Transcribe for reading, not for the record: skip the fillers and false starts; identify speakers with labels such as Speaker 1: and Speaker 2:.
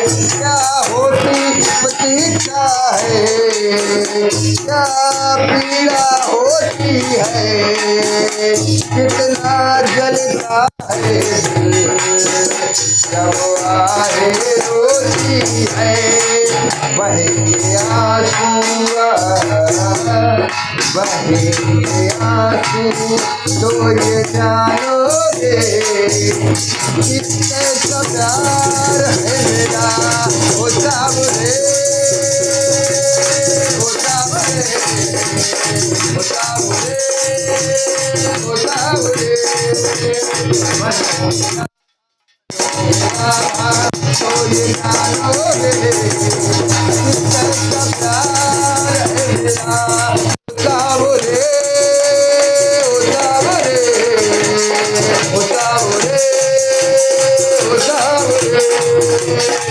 Speaker 1: क्या होती प्रतीक्षा है, क्या पीड़ा होती है, कितना जलता है जब आए रोती है। बहेंगे आंसू बहेंगे आंसू तो ये जानोगे कितने का प्यार है मेरा। ओ सावरे ओ सावरे ओ सावरे ओ सावरे तो ये जानोगे